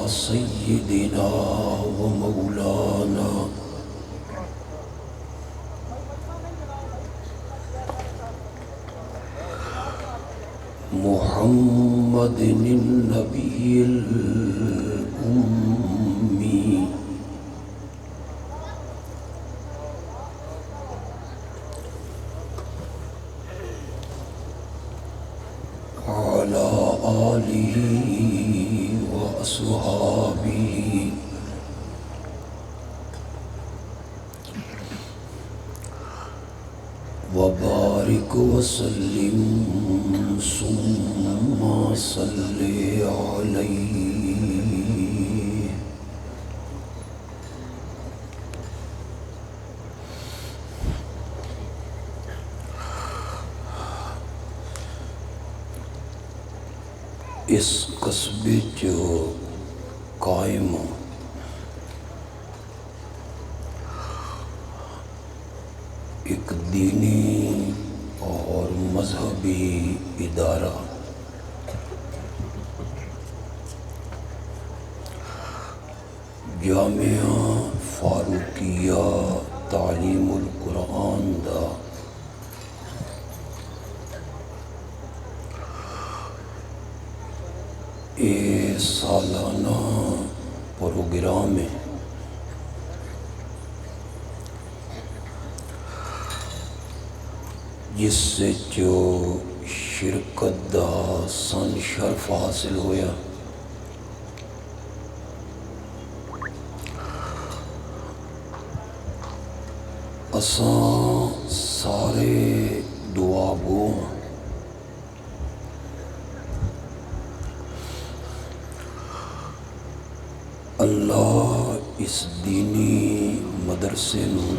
سيدنا ومولانا محمد النبي الأمي وعلى آله وأصحابه وبارك وسلم ثم صل عليه اس قصبے جو قائم ایک دینی اور مذہبی ادارہ جامعہ فاروقیہ تعلیم القرآن دا اے سالانہ پروگرام ہے جس سے جو شرکت دا سن شرف حاصل ہویا اساں سارے دعا گو اللہ اس دینی مدرسے نو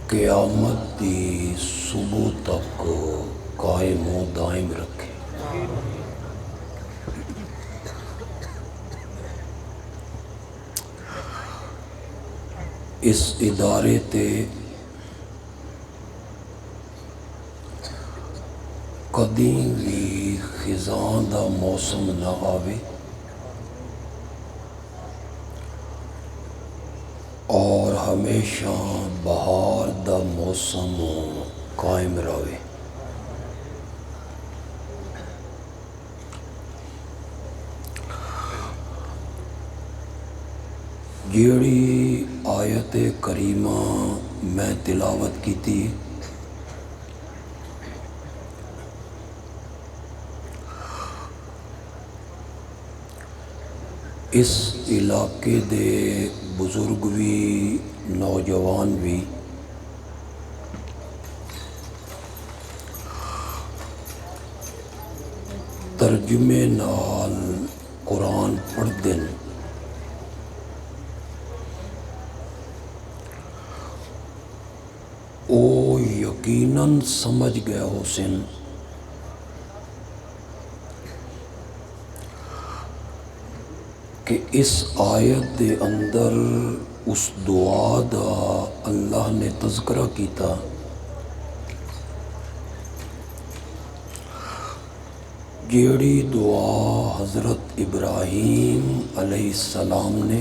قیامت دی صبح تک قائم و دائم رکھے اس ادارے تے کدی بھی خزاں دا موسم نہ آوے اور ہمیشہ بہار دا موسم قائم رہے جیڑی آیت کریمہ میں تلاوت کی تھی اس علاقے دے بزرگ بھی نوجوان بھی ترجمے نال قرآن پڑھ دن او یقیناً سمجھ گیا حسن کہ اس آیت دے اندر اس دعا دا اللہ نے تذکرہ کیتا جیڑی دعا حضرت ابراہیم علیہ السلام نے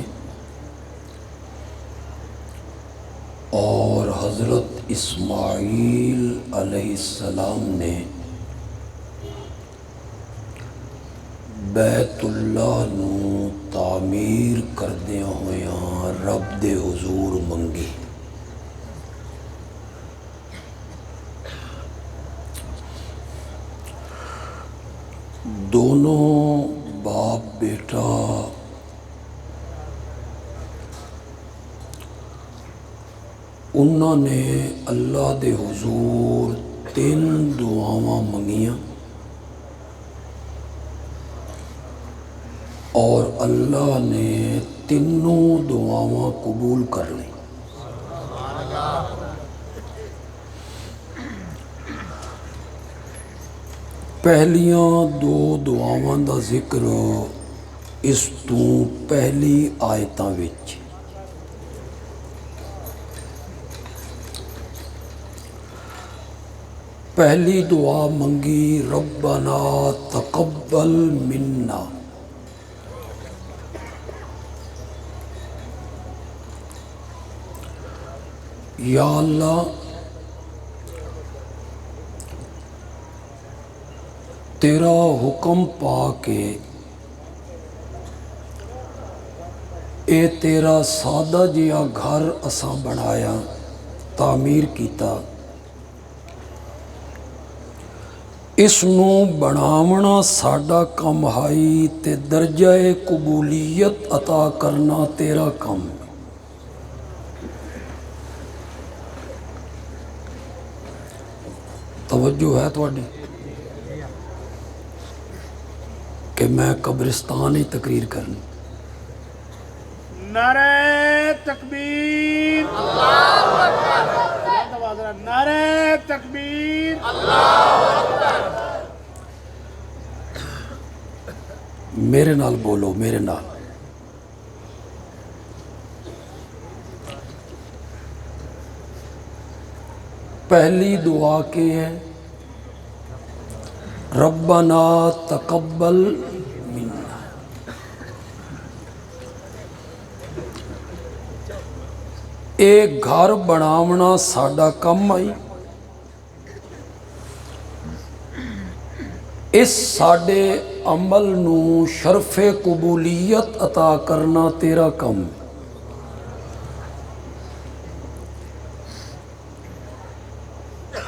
اور حضرت اسماعیل علیہ السلام نے بیت اللہ نو تعمیر کردیاں ہویاں رب دے حضور منگی دونوں باپ بیٹا انہوں نے اللہ دے حضور 3 دعاواں منگیاں اور اللہ نے تینوں دعاواں قبول کر لیں پہلیاں 2 دعاواں دا ذکر اس تو پہلی آیتاں وچ پہلی دعا منگی ربنا تقبل منا، یا اللہ تیرا حکم پا کے اے تیرا سادہ جہا گھر اساں بنایا، تعمیر کیتا، اس نو بناونا ساڈا کم ہائی تے درجہ قبولیت عطا کرنا تیرا کم۔ توجہ ہے تواڈی کہ میں قبرستان ہی تقریر کرنی؟ نعرہ تکبیر، اللہ اکبر، نعرہ تکبیر، اللہ اکبر۔ میرے نال بولو، میرے نال۔ پہلی دعا کے ہے ربنا تقبل منا، ایک گھر بناونا ساڈا کم آئی، اس ساڈے عمل نو شرف قبولیت عطا کرنا تیرا کم۔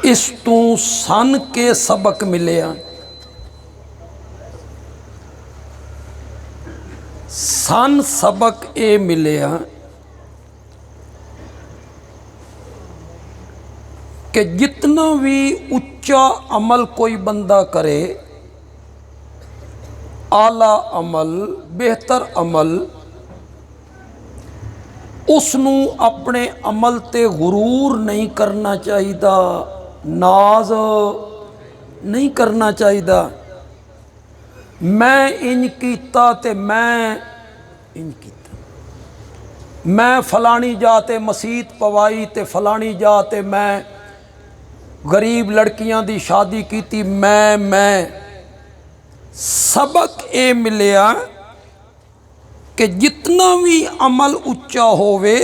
اس تو سن کے سبق ملیا، سن سبق اے ملیا کہ جتنا بھی اچا عمل کوئی بندہ کرے، اعلیٰ عمل، بہتر عمل، اس نو اپنے عمل تے غرور نہیں کرنا چاہیدا، ناز نہیں کرنا چاہیدا، میں انج کیتا تے میں انج کیتا، میں فلانی جا تے مسیت پوائی تے فلانی جا تے میں غریب لڑکیاں دی شادی کیتی، میں سبق اے ملیا کہ جتنا بھی عمل اچا ہووے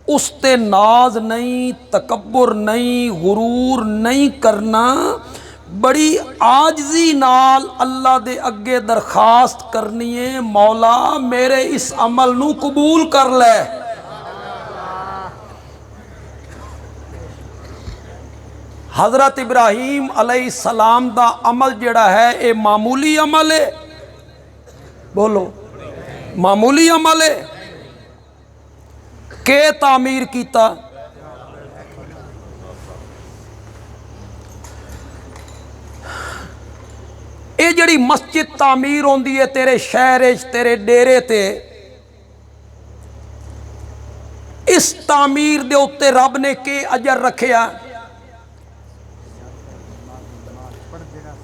اس تے ناز نہیں، تکبر نہیں، غرور نہیں کرنا، بڑی عاجزی نال اللہ دے اگے درخواست کرنی ہے، مولا میرے اس عمل نو قبول کر لے۔ حضرت ابراہیم علیہ السلام دا عمل جڑا ہے اے معمولی عمل ہے، بولو معمولی عمل ہے کہ تعمیر کیتا، اے جڑی مسجد تعمیر ہوندی ہے تیرے شہر تیرے ڈیرے تے، اس تعمیر دے اتے رب نے کہ اجر رکھیا،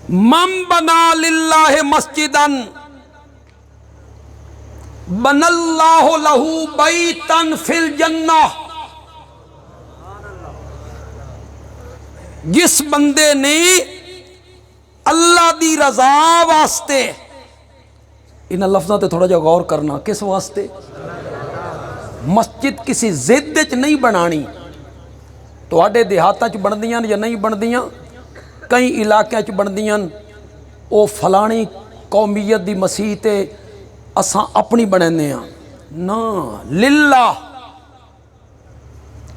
من بنا للہ مسجدن بن اللہ لہو بیتن فی الجنہ، جس بندے نے اللہ دی رضا واسطے، ان لفظوں تے تھوڑا جا غور کرنا، کس واسطے؟ مسجد کسی ضد وچ نہیں بنانی، تواڈے دیہاتاں چ بندیاں یا نہیں بندیاں، کئی علاقے چ بندیاں، او فلانی قومیت دی مسیت ہے اساں اپنی بنانے ہاں، نا للہ،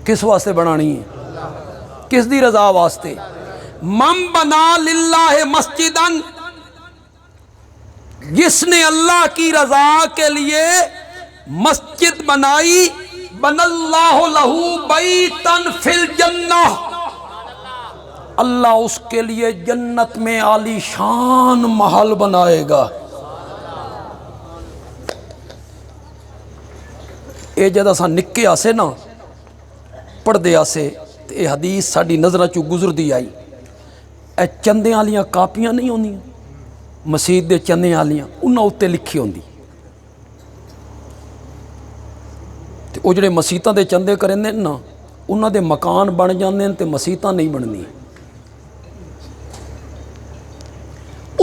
کس واسطے بنانی ہے؟ کس دی رضا واسطے؟ من بنا للہ مسجدن، جس نے اللہ کی رضا کے لیے مسجد بنائی، بن اللہ لہو بیتن فی الجنہ، اللہ اس کے لیے جنت میں عالی شان محل بنائے گا۔ اے جد اساں نکے آسے نا پڑھدے آسے تے اے حدیث ساڈی نظرہ چو گزر دی آئی، اے چندے آلیاں کاپیاں نہیں ہوندیاں مسجد دے چندے آلیاں، انہاں اتے لکھی ہوندی، تے او جڑے مسیتاں دے چندے کرندے نا انہاں دے مکان بن جاندے تے مسیتاں نہیں بننی،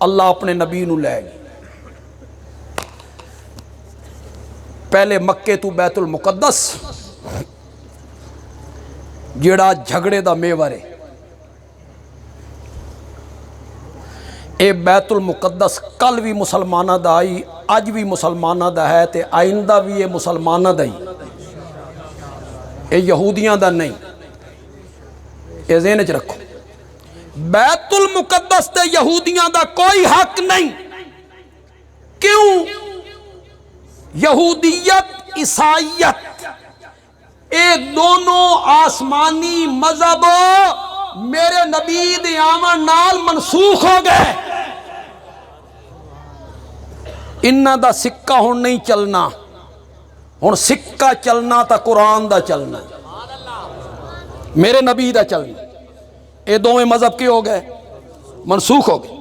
اللہ اپنے نبی نو لے گئے پہلے مکے تو بیت المقدس جیڑا جھگڑے دا میور ہے، اے بیت المقدس کل بھی مسلمانہ دا آئی، اج بھی مسلمانہ دا ہے تے آئندہ بھی یہ مسلمانہ دا ہی، اے یہودیاں دا نہیں، اے ذہن وچ رکھو۔ بیت المقدس تے یہودیاں دا کوئی حق نہیں، کیوں؟ یہودیت عیسائیت اے دونوں آسمانی مذہب میرے نبی دے آمن نال منسوخ ہو گئے، انہاں دا سکہ ہن نہیں چلنا، ہن سکہ چلنا تا قرآن دا چلنا، میرے نبی دا چلنا۔ اے دونوں مذہب کے ہو گئے؟ منسوخ ہو گئے،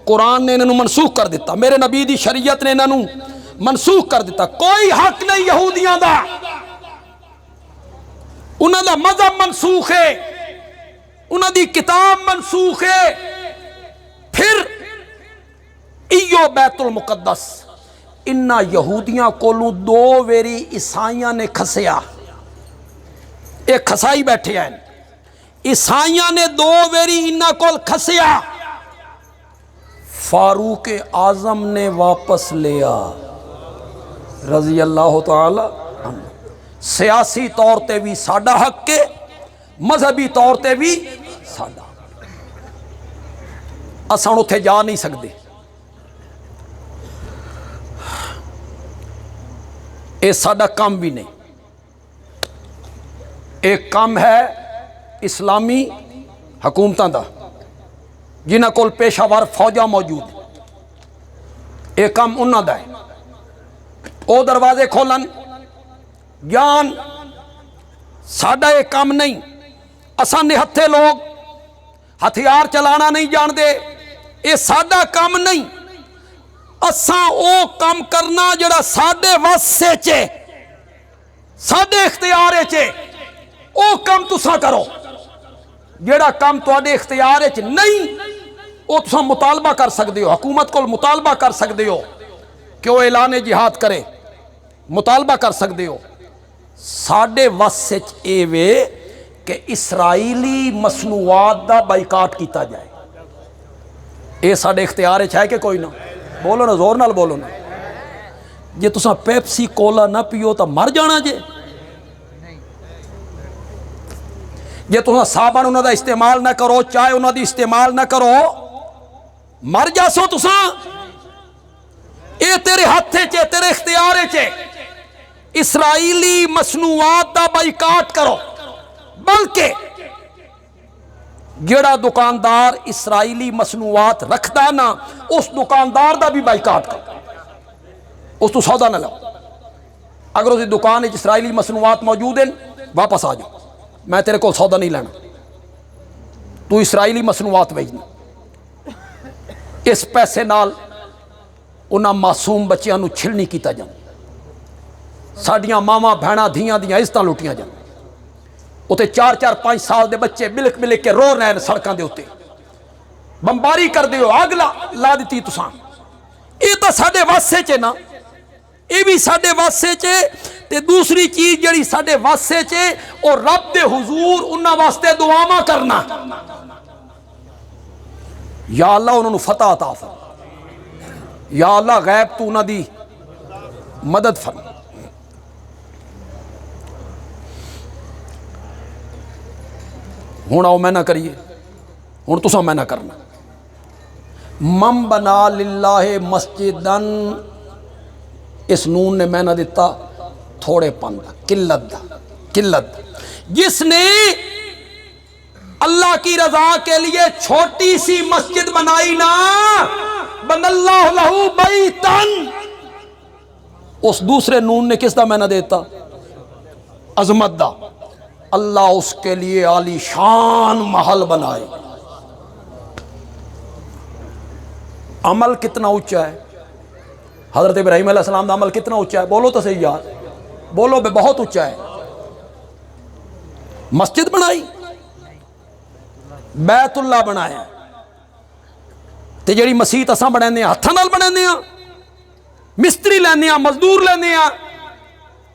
قرآن نے انہوں منسوخ کر دیتا، میرے نبی دی شریعت نے انہوں منسوخ کر دیتا، کوئی حق نہیں یہودیاں دا، انہاں دا مذہب منسوخ ہے، انہاں دی کتاب منسوخ ہے۔ پھر ایو بیت المقدس انہاں یہودیاں کولوں دو ویری عیسائیاں نے کھسیا، ایک کھسائی بیٹھے ہیں، عیسائیاں نے دو ویری انہاں کول کھسیا، فاروق اعظم نے واپس لیا رضی اللہ تعالی عنہ۔ سیاسی طور تے بھی ساڈا حق ہے، مذہبی طور تے بھی ساڈا، اساں اتھے جا نہیں سکتے۔ اے ساڈا کام بھی نہیں، ایک کام ہے اسلامی حکومتاں دا جنہاں کول پیشہ ور فوجاں موجود، ایک کام انہاں دا ہے، او دروازے کھولن جان، ساڈا ایک کام نہیں، اساں نہتھے لوگ ہتھیار چلانا نہیں جان دے، اے ساڈا کام نہیں، اساں او کام کرنا جڑا ساڈے واسے چے، ساڈے اختیارے چے، او کام تساں کرو، جڑا کام تواڈے اختیارے چ نہیں او تساں مطالبہ کر سکتے ہو، حکومت کو مطالبہ کر سکتے ہو کہ وہ اعلان جہاد کرے، مطالبہ کر سکتے ہو۔ ساڈے واسے چ اے وے کہ اسرائیلی مصنوعات دا بائیکاٹ کیتا جائے، اے ساڈے اختیارے چ ہے کہ کوئی نہ؟ بولو نا، زور نال بولو نا۔ جے تساں پیپسی کولا نہ پیو تو مر جانا جے، جے تساں صابن انہاں دا استعمال نہ کرو، چائے انہاں دی استعمال نہ کرو، مر جاسو تساں، اے تیرے ہتھے چے، تیرے اختیارے چے۔ اسرائیلی مصنوعات دا بائیکاٹ کرو، بلکہ جڑا دکاندار اسرائیلی مصنوعات رکھدا نا اس دکاندار دا بھی بائیکاٹ کرو، اس تو سودا نہ لو۔ اگر اس دکان وچ اسرائیلی مصنوعات موجود ہیں واپس آ جاؤ، میں تیرے کو سودا نہیں لینا، تو اسرائیلی مصنوعات بھیجنا۔ اس پیسے نال انہاں معصوم بچیاں نو چھلنی کیتا جانا، ساڈیاں ماواں بہناں دھیاں دیاں عزتاں لوٹیاں جان، اتنے 4-4-5 سال دے بچے بلک بلک کے رو رہے ہیں سڑکاں دے اتے، بمباری کر دیو، آگ لا دیتی تساں، یہ تو ساڈے واسے چے نا، یہ بھی ساڈے واسے چے۔ تے دوسری چیز جڑی ساڈے واسے چے اور رب دے حضور انہاں واسطے دعاواں کرنا، یا اللہ انہوں نے فتح عطا فرما، یا اللہ غیب تو انہاں دی مدد فرما۔ ہوں آؤ میں نہ کریے، ہوں تساں میں نہ کرنا۔ من بنا للہ مسجدن، اس نون نے میں نہ دیتا تھوڑے پن دا، قلت دا، قلت۔ جس نے اللہ کی رضا کے لیے چھوٹی سی مسجد بنائی نا، بن اللہ لہو بیتن، اس دوسرے نون نے کس دا میں نہ دیتا؟ عظمت دا، اللہ اس کے لیے عالی شان محل بنائے۔ عمل کتنا اونچا ہے؟ حضرت ابراہیم علیہ السلام دا عمل کتنا اونچا ہے؟ بولو تو صحیح یار، بولو بے، بہت اونچا ہے۔ مسجد بنائی، بیت اللہ بنایا، ਤੇ ਜਿਹੜੀ ਮਸੀਤ ਅਸਾਂ ਬਣਾਉਂਦੇ ਹਾਂ ਹੱਥਾਂ ਨਾਲ ਬਣਾਉਂਦੇ ਹਾਂ, ਮਿਸਤਰੀ ਲੈਂਦੇ ਹਾਂ, ਮਜ਼ਦੂਰ ਲੈਂਦੇ ਹਾਂ।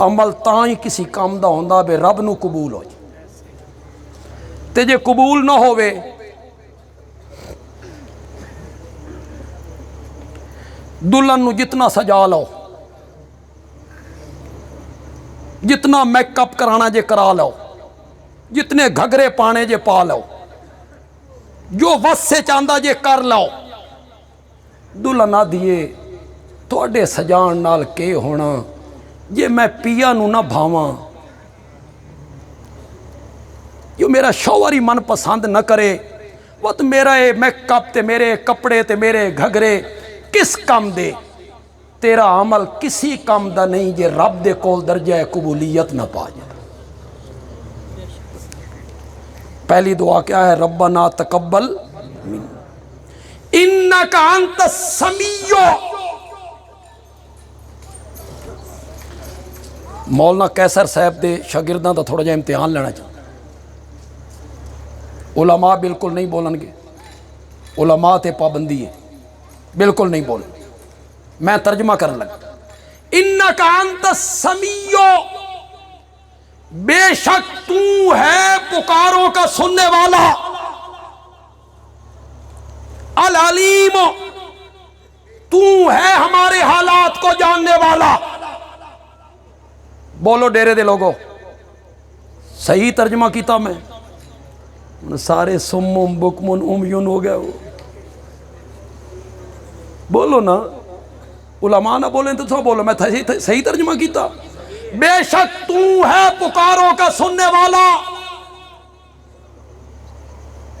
عمل تاں ہی کسی کام دا ہوندا بے رب نو قبول ہو جائے تے جے قبول نہ ہوئے دلہن نو جتنا سجا لو، جتنا میک اپ کرانا جے کرا لو، جتنے گھگرے پانے جے پا لو، جو وس سے چاندہ جے کر لو، دلہن نہ دیے تواڈے سجان نال کے ہونا جے میں پیا نو نہ بھاواں، جو میرا شوہری من پسند نہ کرے وہ تو میرا یہ میک اپ تے میرے کپڑے تے میرے گھگرے کس کام دے؟ تیرا عمل کسی کام دا نہیں جے رب دے کول درجہ قبولیت نہ پا جائے۔ پہلی دعا کیا ہے؟ ربنا تقبل انکا انت السمیع۔ مولانا کیسر صاحب دے شاگرداں دا تھوڑا جا امتحان لینا چاہتا، علماء بالکل نہیں بولن گے، علماء تے پابندی ہے، بالکل نہیں بولن، میں ترجمہ کرنے لگا۔ انکا انت السمیع، بے شک تو ہے پکاروں کا سننے والا، العلیم، تو ہے ہمارے حالات کو جاننے والا۔ بولو ڈیرے دے لوگو، صحیح ترجمہ کیتا میں؟ سارے سمم بکمن امیون ہو گیا وہ، بولو نا، علماء نہ بولیں تو بولو میں صحیح ترجمہ کیتا؟ بے شک تو ہے پکاروں کا سننے والا،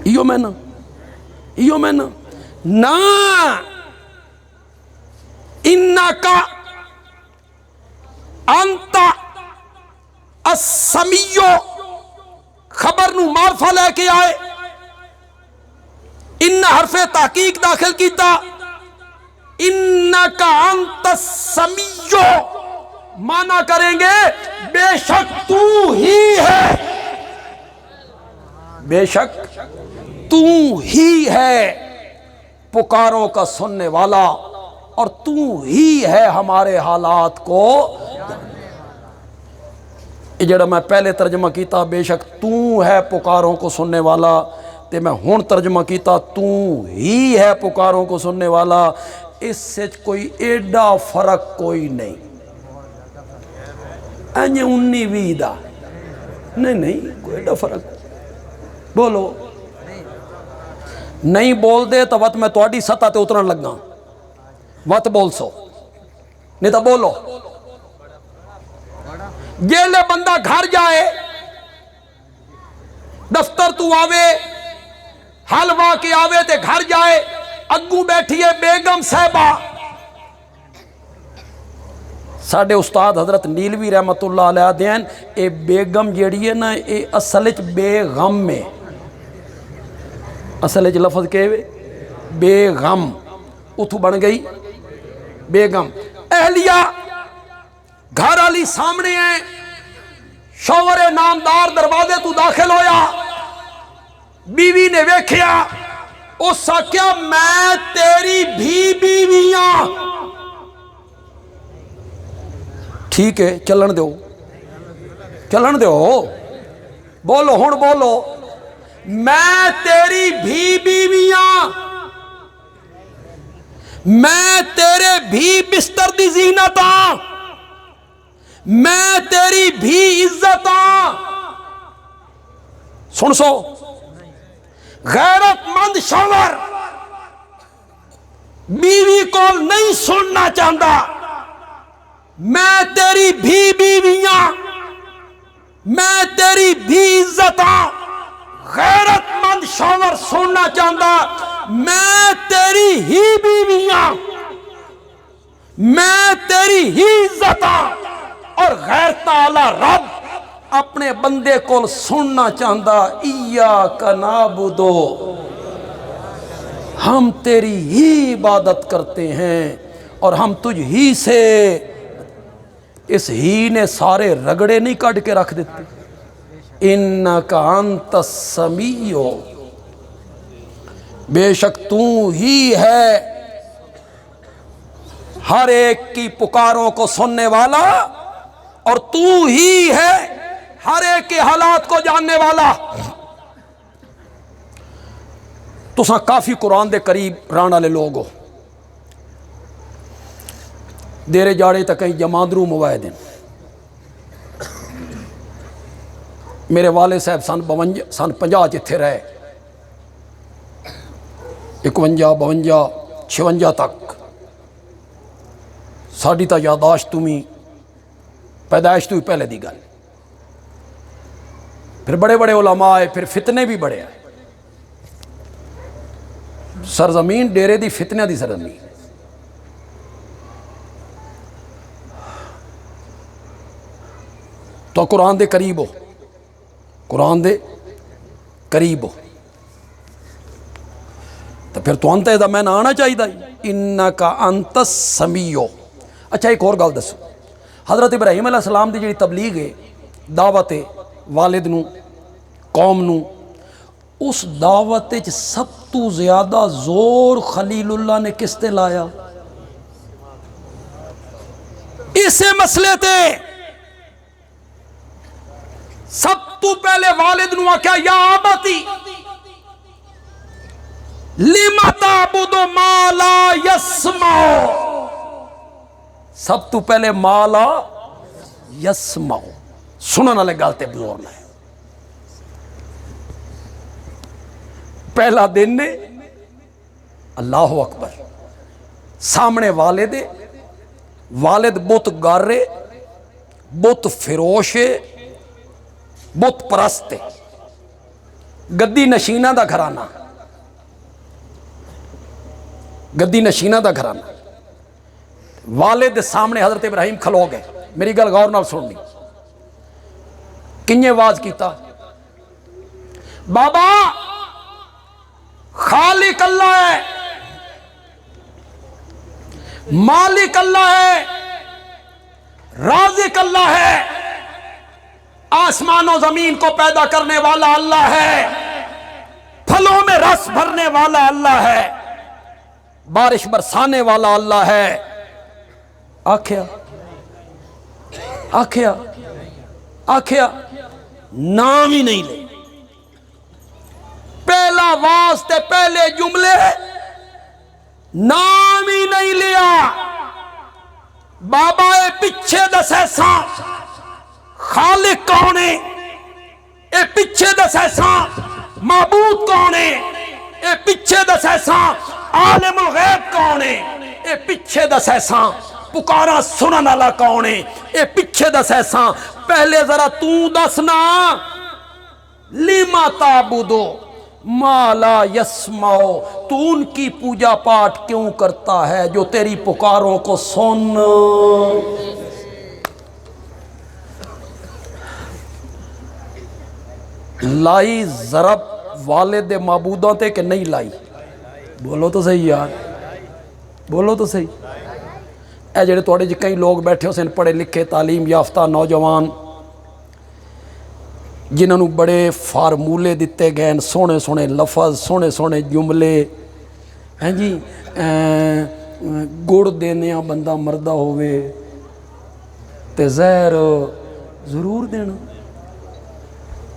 ایو میں نا نا انکا انت السمیع، خبر نو معرفہ لے کے آئے، ان حرف تحقیق داخل کیتا، انکا انت السمیع مانا کریں گے بے شک تو ہی ہے، بے شک تو ہی ہے پکاروں کا سننے والا، اور تو ہی ہے ہمارے حالات کو۔ یہ جڑا میں پہلے ترجمہ کیتا بے شک تو ہے پکاروں کو سننے والا، تے میں ہون ترجمہ کیتا تو ہی ہے پکاروں کو سننے والا، اس سے کوئی ایڈا فرق کوئی نہیں، اینجے 19 دا نہیں کوئی ایڈا فرق۔ بولو نہیں بول دے تو وقت میں تواڈی سطح تے اترن لگا، وقت بول سو نہیں تو بولو۔ جیلے بندہ گھر جائے، دفتر تو آوے، حلوہ کے آوے تے گھر جائے، اگوں بیٹھی ہے بیگم صاحبہ، ساڑھے استاد حضرت نیلوی رحمت اللہ علیہ دین، اے بیگم جیڑی ہے نا اے اصلچ بے غم میں، اصلچ لفظ کے بے غم، اتھو بن گئی بیگم۔ اہلیہ گھر والی سامنے ہیں، شوہر نامدار دروازے تو داخل ہویا، بیوی نے ویکھیا، اس آکھیا میں تیری بھی بیویاں، ٹھیک ہے چلن دیو بولو ہن بولو، میں تیری بھی بیویاں، میں تیرے بھی بستر دی زینت ہاں، میں تیری بھی عزت ہاں۔ سن سو، غیرت مند شوہر بیوی کو نہیں سننا چاہتا، میں تیری بھی بیویاں، میں تیری بھی عزت ہاں۔ غیرت مند شوہر سننا چاہتا، میں تیری ہی بیویاں، میں تیری ہی عزت ہاں۔ اور غیرت والا رب اپنے بندے کو سننا چاہتا، ایاک نعبد، ہم تیری ہی عبادت کرتے ہیں اور ہم تجھ ہی سے۔ اس ہی نے سارے رگڑے نہیں کٹ کے رکھ دیتے۔ انکا انت السمیع، بے شک تو ہی ہے ہر ایک کی پکاروں کو سننے والا، اور تو ہی ہے ہر ایک کے حالات کو جاننے والا۔ تساں کافی قرآن دے قریب رہن والے لوگ ہو، دیرے جاڑے تک کہیں جماندرو موائے دن۔ میرے والد صاحب سن 50 جتھے رہے، 51 52 56 تک ساڑی تا یاداشت تمہیں پیدائش تو ہی پہلے دی گل۔ پھر بڑے بڑے علماء آئے، پھر فتنے بھی بڑے آئے۔ سرزمین ڈیرے دی فتنہ دی سرزمین۔ تو قرآن دے قریب ہو، قرآن دے قریب ہو، تو پھر تو انت دا میں نہ آنا چاہیے دا انکا انت السمیع۔ اچھا ایک اور گل دسو، حضرت ابراہیم علیہ السلام دی جڑی تبلیغ ہے، دعوت والد نو قوم نو، اس دعوت وچ سب تو زیادہ زور خلیل اللہ نے کس تے لایا؟ اسے مسئلے تے سب تو پہلے والد نو آکھیا یا آبتی لما تعبد ما لا یسمع، سب تو پہلے ما لا یسمع، سنن والے گل تے زور لائے۔ پہلا دن نے اللہ اکبر، سامنے والد، والد بت گارے، بت فروشے، بت پرستے، گدی نشینہ دا گھرانہ، گدی نشینہ دا گھرانہ۔ والد سامنے حضرت ابراہیم کھلو گئے، میری گل غور نال سن لی۔ کنجے واز کیتا؟ بابا خالق اللہ ہے، مالک اللہ ہے، رازق اللہ ہے، آسمان و زمین کو پیدا کرنے والا اللہ ہے، پھلوں میں رس بھرنے والا اللہ ہے، بارش برسانے والا اللہ ہے۔ آکھیا آکھیا آکھیا نام ہی نہیں لے، پہلا واسطے پہلے جملے نام ہی نہیں لیا۔ بابا اے پچھے دس ایسا خالق کون ہے، اے پچھے دس ایسا معبود کون ہے، اے پچھے دس ایسا عالم الغیب کون ہے، اے پچھے دس ایسا پکارا سنن والا کون ہے، اے پچھے دس ایسا پہلے ذرا تو دسنا لما تعبدو ما لا یسمع، تو ان کی پوجا پاٹ کیوں کرتا ہے جو تیری پکاروں کو سن۔ لائی ضرب والد معبودوں تے کہ نہیں لائی؟ بولو تو صحیح یار، بولو تو صحیح۔ اے جڑے توڑے جی کئی لوگ بیٹھے ہو سن پڑھے لکھے تعلیم یافتہ نوجوان، جنہوں نے بڑے فارمولے دیتے گئے، سونے سونے لفظ، سونے سونے جملے ہیں جی، گڑ دینے بندہ مردہ ہوئے تے زہر ضرور دینا،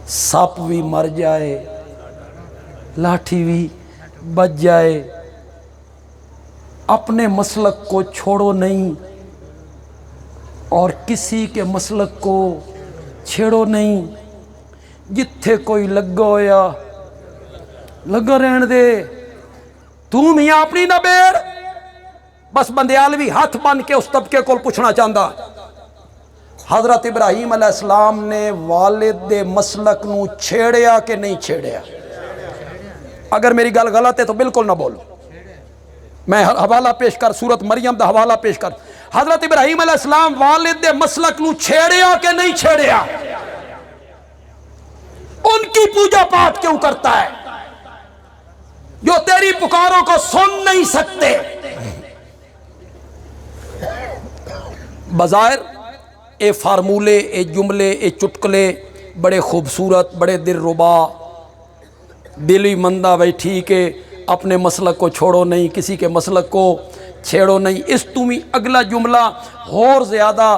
ساپ بھی مر جائے، لاٹھی بھی بچ جائے، اپنے مسلک کو چھوڑو نہیں اور کسی کے مسلک کو چھیڑو نہیں، جتھے کوئی لگا ہویا لگا رہن دے، تو میاں اپنی نہ بیڑ۔ بس بندیالوی ہاتھ بن کے اس طبقے کو پوچھنا چاہتا، حضرت ابراہیم علیہ السلام نے والد دے مسلک نو چھیڑیا کہ نہیں چھیڑیا؟ اگر میری گل غلط ہے تو بالکل نہ بولو، میں حوالہ پیش کر، سورت مریم دا حوالہ پیش کر۔ حضرت ابراہیم علیہ السلام والد دے مسلک نو چھیڑیا کہ نہیں چھیڑیا؟ ان کی پوجا پاٹ کیوں کرتا ہے جو تیری پکاروں کو سن نہیں سکتے؟ بظاہر اے فارمولے، اے جملے، اے چٹکلے بڑے خوبصورت، بڑے دل ربا، دلی مندہ بھائی ٹھیک ہے، اپنے مسلک کو چھوڑو نہیں، کسی کے مسلک کو چھیڑو نہیں۔ اس تمہیں اگلا جملہ اور زیادہ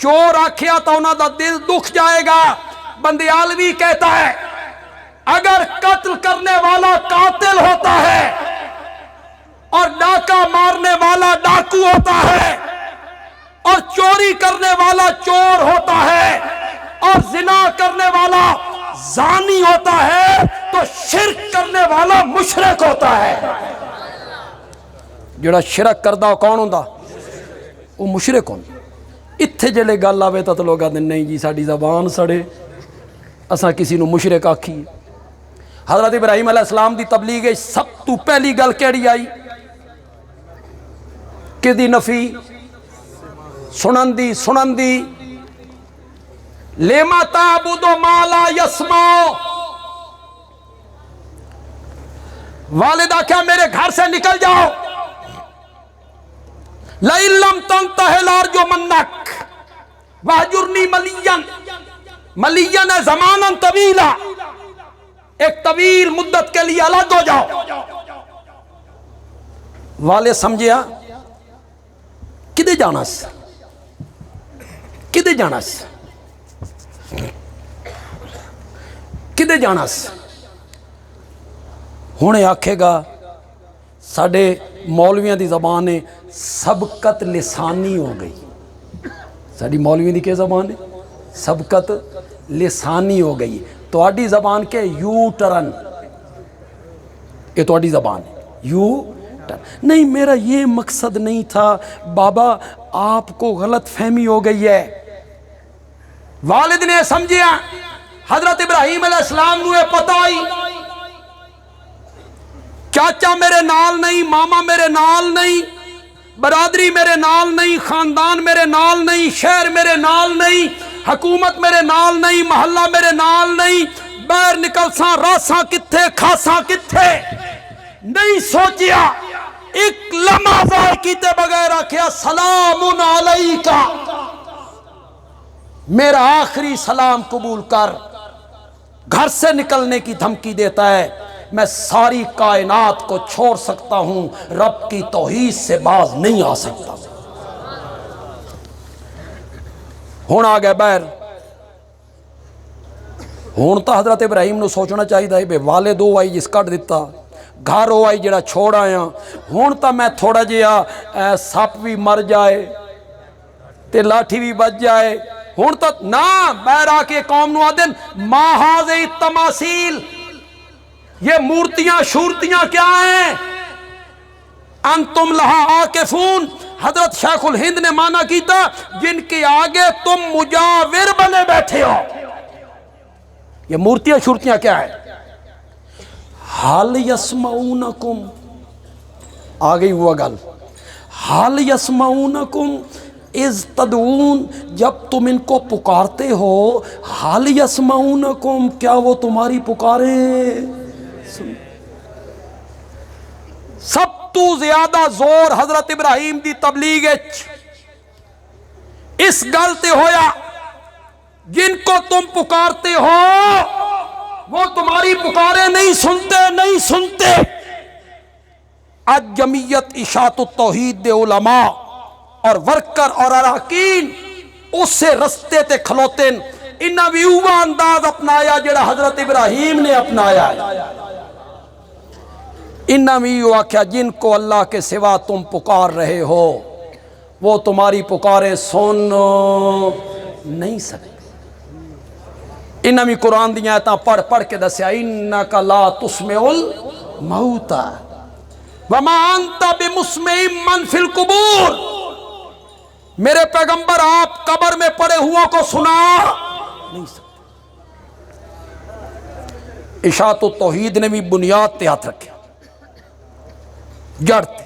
چور آکھیا تو انہاں دا دل دکھ جائے گا۔ بندیالوی کہتا ہے اگر قتل کرنے والا قاتل ہوتا ہے اور ڈاکہ مارنے والا ڈاکو ہوتا ہے اور چوری کرنے والا چور ہوتا ہے اور زنا کرنے والا زانی ہوتا ہے تو شرک کرنے والا مشرک ہوتا ہے۔ جڑا شرک کردا کون ہوندا؟ وہ مشرک ہوندا۔ اتھے جلے گل آوے تو لوگ آدھے نہیں جی ساڈی زبان سڑے اساں کسی نو مشرک آکھی۔ حضرت ابراہیم علیہ السلام دی تبلیغ سب تو پہلی گل کیڑی آئی؟ کہ دی نفی سنن دی لیما تعبد ما لا یسمع۔ والدہ کیا میرے گھر سے نکل جاؤ، لئن لم تنتہ لارجمنک واہجرنی ملیاً زماناً طویلا، ایک طویل مدت کے لیے الگ ہو جاؤ۔ والے سمجھیا کدے جانا س کدے جانا س کدے جانا س ہونے آکھے گا ساڑھے مولویاں دی زبان ہے سبقت لسانی ہو گئی۔ ساڑھی مولویاں دی کیا زبان ہے؟ سبقت لسانی ہو گئی۔ تو آڈی زبان کے یو ٹرن، یہ تو آڈی زبان ہے یو ٹرن۔ نہیں میرا یہ مقصد نہیں تھا بابا، آپ کو غلط فہمی ہو گئی ہے۔ والد نے سمجھیا حضرت ابراہیم علیہ السلام نے پتہ آئی چاچا میرے نال نہیں، ماما میرے نال نہیں، برادری میرے نال نہیں، خاندان میرے نال نہیں، شہر میرے نال نہیں، حکومت میرے نال نہیں، محلہ میرے نال نہیں، بیر نکلساں راساں کتھے کھاساں کتھے نہیں سوچیا۔ ایک لمحہ ضائع کیتے بغیر آکھیا سلام علیکہ، میرا آخری سلام قبول کر۔ گھر سے نکلنے کی دھمکی دیتا ہے میں ساری کائنات کو چھوڑ سکتا ہوں، رب کی توحید سے باز نہیں آ سکتا۔ ہون آ گئے بیر، ہون تو حضرت ابراہیم نو سوچنا چاہیے تھا بے والد ہو آئی جس کٹ دیتا، گھر ہو آئی جڑا چھوڑ آیا، ہون تو میں تھوڑا جیا سپ بھی مر جائے تے لاٹھی بھی بچ جائے، ہون تو نا بیر آ کے قوم نو آدن ما ہاذی تماثیل، یہ مورتیاں شورتیاں کیا ہیں؟ انتم لہا عاکفون۔ حضرت شیخ الہند نے مانا کیتا جن کے آگے تم مجاور بنے بیٹھے ہو۔ یہ مورتیاں شورتیاں کیا ہیں؟ حال یسمعونکم، آگئی ہوا گل، حال یسمعونکم اذ تدعون، جب تم ان کو پکارتے ہو، حال یسمعونکم، کیا وہ تمہاری پکاریں؟ سب تو زیادہ زور حضرت ابراہیم دی تبلیغ اس گل تے ہویا جن کو تم پکارتے ہو وہ تمہاری پکارے نہیں سنتے۔ آج جمعیت اشاعت التوحید دے علماء اور ورکر اور اراکین اس سے رستے تے کھلوتے انہاں بھی اوہ انداز اپنایا جڑا حضرت ابراہیم نے اپنایا ہے۔ انہاں بھی یہ آکھیا جن کو اللہ کے سوا تم پکار رہے ہو وہ تمہاری پکارے سن نہیں سکتے۔ انہاں بھی قرآن دیا آیتاں پڑھ کے دسیا انکا لا تسمع الموتى وما انت بمسمع من فی القبور، میرے پیغمبر آپ قبر میں پڑے ہوا کو سنا نہیں سکتے۔ اشاعت التوحید نے بھی بنیاد تے ہاتھ رکھے، جڑ تے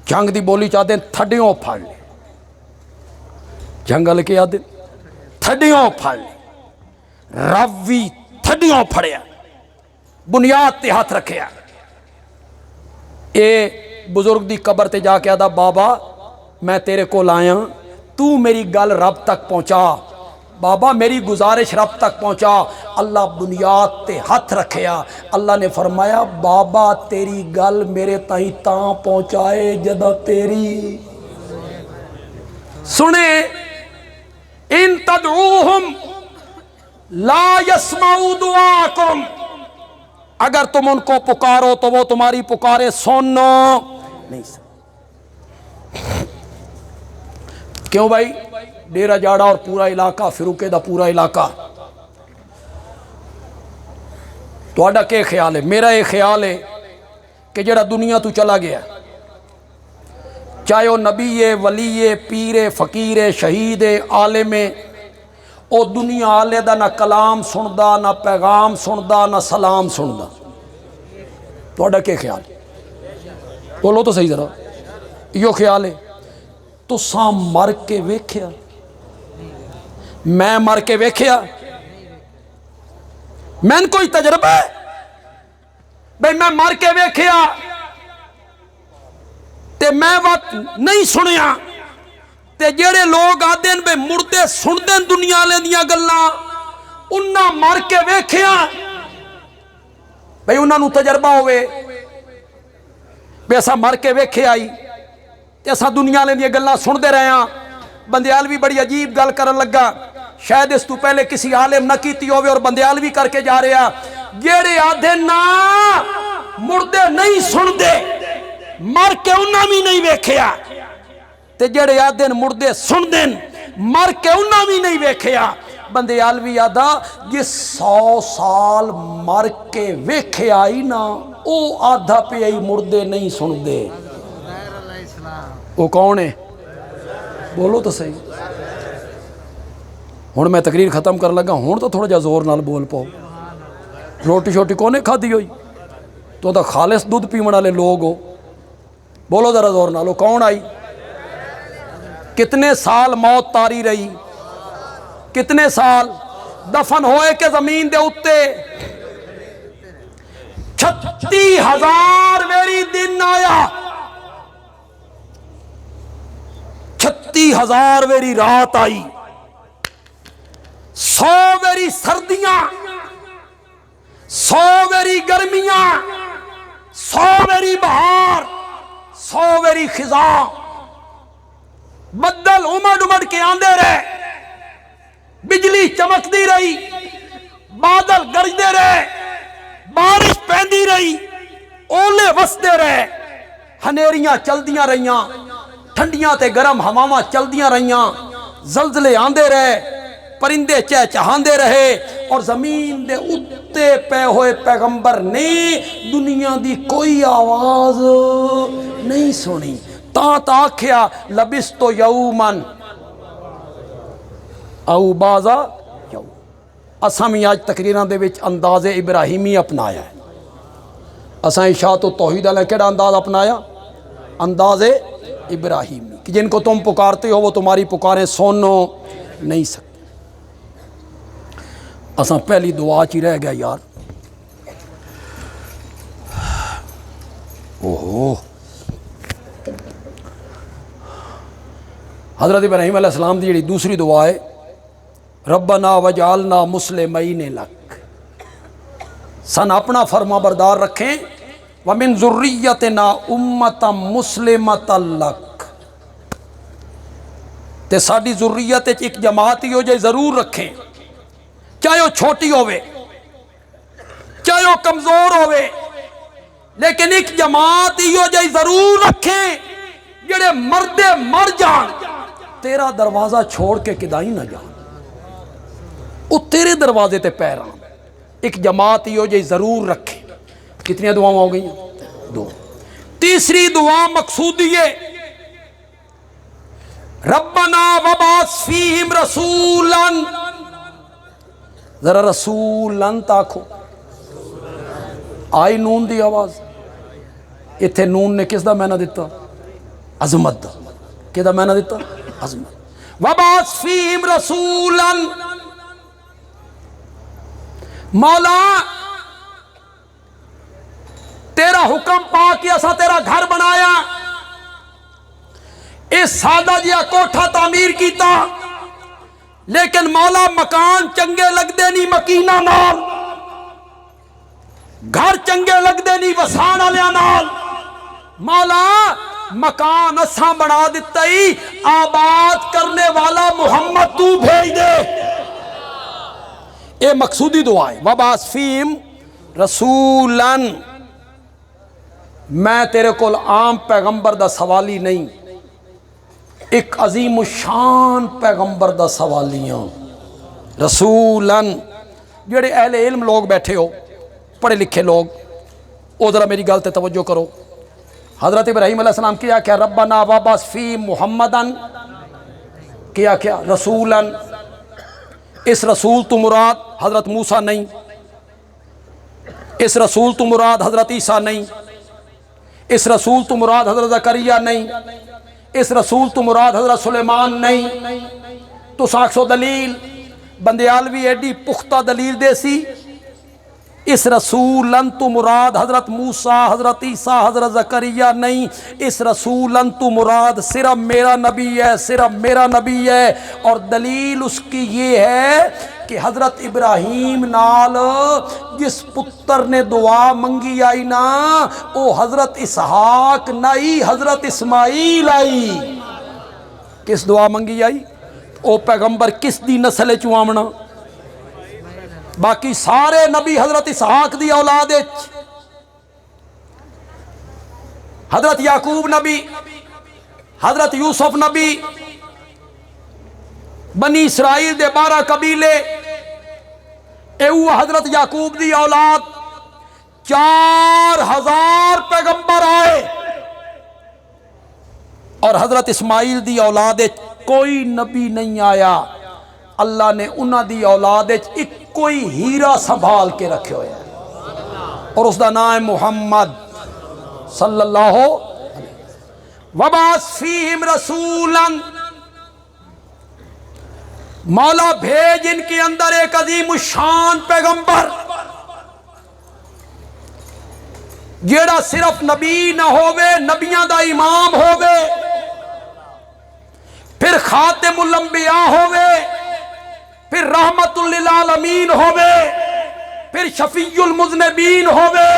جنگ دی بولی چاہتے ہیں تھڈیوں پھاڑ لے، جنگل کے آدھے تھڈیوں پھاڑ لے، راوی تھڈیوں پھڑیا، بنیاد تے ہاتھ رکھیا۔ اے بزرگ دی قبر تے جا کے آدھا بابا میں تیرے کو لایا، تو میری گل رب تک پہنچا، بابا میری گزارش رب تک پہنچا۔ اللہ بنیاد تے ہاتھ رکھیا، اللہ نے فرمایا بابا تیری گل میرے تائیں تاں پہنچائے جدہ تیری سنے ان تدعوہم لا یسمعوا دعاکم، اگر تم ان کو پکارو تو وہ تمہاری پکارے سن نہیں سکتے۔ کیوں بھائی؟ ڈیرہ جاڑا اور پورا علاقہ، فروکے دا پورا علاقہ، تہاڈا کیا خیال ہے؟ میرا یہ خیال ہے کہ جڑا دنیا تو چلا گیا، چاہے وہ نبی ہے، ولی ہے، پیر ہے، فقیر ہے، شہید ہے، عالم ہے، او دنیا آلے دا نہ کلام سندا، نہ پیغام سندا، نہ سلام سندا۔ تہاڈا کیا خیال ہے؟ بولو تو صحیح ذرا، یہ خیال ہے؟ تساں مر کے ویکھیا؟ میں مر کے ویکھیا؟ میں کوئی تجربہ ہے بھئی میں مر کے ویکھیا تے میں وقت نہیں سنیا؟ تے جڑے لوگ آدھیں بھئی مردے سن دیں دنیا لے دیا گلاں، انہاں مر کے ویکھیا بھئی انہاں نو تجربہ ہوئے بھئی ایسا مر کے ویکھے آئی تے ایسا دنیا لے دیا گلاں سن دے رہے ہیں۔ بندیالوی بڑی عجیب گل کرن لگا، شاید اس تو پہلے کسی عالم نہ کیتی ہوئے اور بندیالوی کر کے جا رہے ہیں۔ جیڑے آدھے نا مردے نہیں سن دے، مر کے انہاں بھی نہیں ویکھیا، تے جیڑے آدھے مردے سن دیں مر کے انہاں بھی نہیں ویکھیا۔ بندیالوی آدھا جس 100 سال مر کے ویکھے آئی نا، او آدھا پہ آئی مردے نہیں سن دے۔ وہ کون ہے؟ بولو تو صحیح۔ ہن میں تقریر ختم کر لگا، ہن تو تھوڑا جا زور نال بول پاؤ۔ روٹی شوٹی کونے کھا دی ہوئی؟ تو دا خالص دودھ پیمن والے لوگ ہو، بولو ذرا زور نال، کون آئی؟ کتنے سال موت تاری رہی؟ کتنے سال دفن ہوئے کہ زمین دے اتے؟ 36,000 ویری دن آیا، 36,000 ویری رات آئی، 100 ویری سردیاں، 100 ویری گرمیاں، 100 ویری بہار، 100 ویری خزاں، بدل امڑ امڑ کے آندے رہے، بجلی چمکتی رہی، بادل گرجدے رہے، بارش پہندی رہی، اولے وسدے رہے، ہنیریاں چلدیاں رہیاں، ٹھنڈیاں تے گرم ہواواں چلدیاں رہیاں، زلزلے آندے رہے، پرندے چہچہاندے رہے، اور زمین دے اتے پے ہوئے پیغمبر نے دنیا دی کوئی آواز نہیں سنی۔ تا آکھیا لبستو یومن او بازا یوم۔ اساں بھی آج تقریراں دے وچ انداز ابراہیمی اپنایا ہے۔ اساں اشاعت و توحید علیہ کیڑا انداز اپنایا؟ انداز ابراہیمی، کہ جن کو تم پکارتے ہو وہ تمہاری پکاریں سن نہیں سکتے۔ اساں پہلی دعا چی رہ گیا یار۔ اوہو، حضرت ابراہیم علیہ السلام دی جڑی دوسری دعا ہے، ربنا وجعلنا مسلمین لک، سن اپنا فرما بردار رکھیں، ومن ذریتنا امتا مسلمتا لک، تے ساڈی ذریت ایک جماعت ہی ہو جائے ضرور رکھیں، چاہے وہ چھوٹی ہوئے، چاہے وہ کمزور ہوئے، لیکن ایک جماعت ہی ہو جائے ضرور رکھیں، جڑے مردے مر جان تیرا دروازہ چھوڑ کے کدائی نہ جان، وہ تیرے دروازے تے پیران۔ ایک جماعت ہی ہو جائے ضرور رکھیں۔ کتنی دعاؤں ہو گئی ہیں؟ 2۔ تیسری دعا مقصودی ہے، ربنا وبعث فیہم رسولا، ذرا رسولا تاکھو، آئی نون دی آواز، اتھے نون نے کس دا معنی دیتا؟ عظمت دا۔ کہ دا معنی دیتا؟ عظمت۔ وبعث فیہم رسولا، مولا تیرا حکم پا کے اسا تیرا گھر بنایا، اس سادہ جیا کوٹھا تعمیر کیتا، لیکن مولا مکان چنگے لگ دے نہیں مکینہ نال، گھر چنگے لگ دے نہیں وسان آلیاں نال، مولا مکان اساں بنا دیتا ہی، آباد کرنے والا محمد تو بھیج دے۔ اے مقصودی دعا ہے، وَبَعَثْ فِيهِمْ رَسُولًا۔ میں تیرے کول عام پیغمبر دا سوالی نہیں، ایک عظیم الشان پیغمبر دا سوالیاں، رسولاً۔ جڑے اہل علم لوگ بیٹھے ہو، پڑھے لکھے لوگ، او ذرا میری گل تے توجہ کرو۔ حضرت ابراہیم علیہ السلام کیا کیا؟ ربنا وابعث فی محمدن، کیا کیا؟ رسولاً۔ اس رسول تو مراد حضرت موسیٰ نہیں، اس رسول تو مراد حضرت عیسیٰ نہیں، اس رسول تو مراد حضرت زکریا نہیں، اس رسول تو مراد حضرت سلیمان نہیں۔ تو ساکسو دلیل بندیالوی ایڈی پختہ دلیل دے سی، اس رسولن تو مراد حضرت موسیٰ، حضرت عیسیٰ، حضرت زکریا نہیں، اس رسولن تو مراد صرف میرا نبی ہے، صرف میرا نبی ہے۔ اور دلیل اس کی یہ ہے کہ حضرت ابراہیم نال جس پتر نے دعا منگی آئی نا، او حضرت اسحاق نہیں، حضرت اسماعیل آئی۔ کس دعا منگی آئی؟ او پیغمبر کس دی نسل چوامنا؟ باقی سارے نبی حضرت اسحاق دی اولاد، حضرت یعقوب نبی، حضرت یوسف نبی، بنی اسرائیل دے 12 قبیلے، ایو حضرت یعقوب دی اولاد۔ 4000 پیغمبر آئے، اور حضرت اسماعیل دی اولاد کوئی نبی نہیں آیا۔ اللہ نے انہاں دی اولاد ایک کوئی ہیرا سنبھال کے رکھے ہوئے ہیں، اور اس دا نام ہے محمد صلی اللہ علیہ وسلم۔ وَبَعَثْ فِيهِمْ رَسُولًا، مولا بھیج ان کے اندر ایک عظیم الشان پیغمبر، جیڑا صرف نبی نہ ہووے، نبیاں دا امام ہووے، پھر خاتم الانبیاء ہووے، پھر رحمت للعالمین ہووے، پھر شفیع المذنبین ہووے،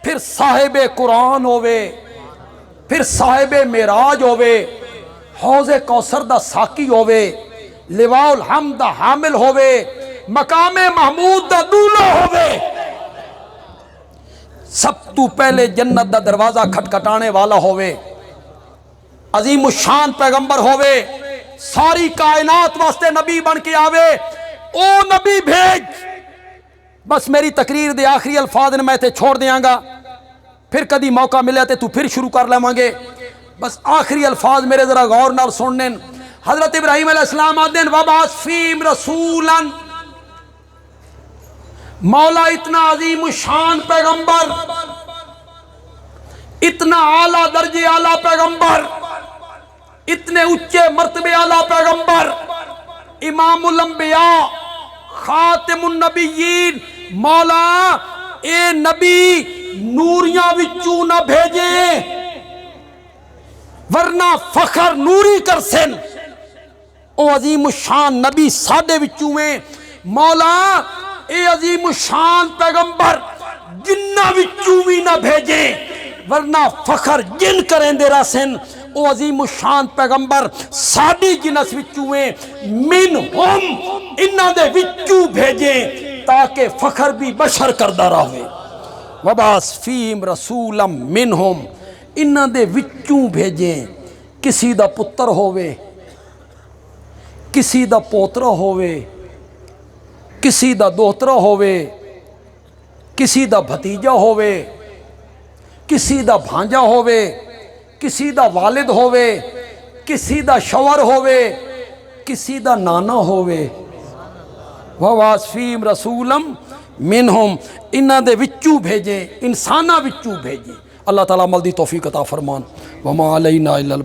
پھر صاحب قرآن ہووے، پھر صاحب معراج ہووے، حوض کوثر دا ساقی ہووے، لواء الحمد دا حامل ہووے، مقام محمود دا دولہ ہووے، سب تو پہلے جنت دا دروازہ کھٹکھٹانے والا ہووے، عظیم الشان پیغمبر ہووے، ساری کائنات واسطے نبی بن کے آوے، او نبی بھیج۔ بس میری تقریر دے آخری الفاظ نے میں تے چھوڑ دیاں گا، پھر کدی موقع ملے تے تو پھر شروع کر لیں گے۔ بس آخری الفاظ میرے ذرا غور نال سننے۔ حضرت ابراہیم علیہ السلام آدھیں وَبَعَثْ فِيهِمْ رَسُولًا، مولا اتنا عظیم الشان پیغمبر، اتنا اعلیٰ درجے اعلیٰ پیغمبر، اتنے اونچے مرتبے اعلیٰ پیغمبر، امام الانبیاء، خاتم النبیین، مولا اے نبی نوریاں وچوں نہ بھیجیں، ورنہ فخر نوری کر سن۔ او عظیم الشان نبی ساڈے وچوں میں، مولا اے عظیم الشان پیغمبر جنہ وچوں بھی نہ بھیجیں، ورنہ فخر جن کریں دے راسن۔ او عظیم الشان پیغمبر ساڈی جنس وچوں میں، منہم انہاں دے وچوں بھیجیں، تاکہ فخر بھی بشر کردہ رہے۔ وَبَعَثْ فِيهِمْ رَسُولًا مِّنْهُمْ، انہاں دے وچوں بھیجیں، کسی دا پتر ہووے، کسی دا پوترا ہووے، کسی دا دوہترا ہووے، کسی دا بھتیجا ہووے، کسی دا بھانجا ہووے، کسی دا والد ہووے، کسی دا شوہر ہووے، کسی دا نانا ہووے۔ وَبَعَثْ فِيهِمْ رَسُولًا مِّنْهُمْ، انہاں دے وچوں بھیجیں، انساناں وچوں بھیجیں۔ اللہ تعالیٰ عمل دی توفیق عطا فرمان۔ وَمَا عَلَيْنَا إِلَّا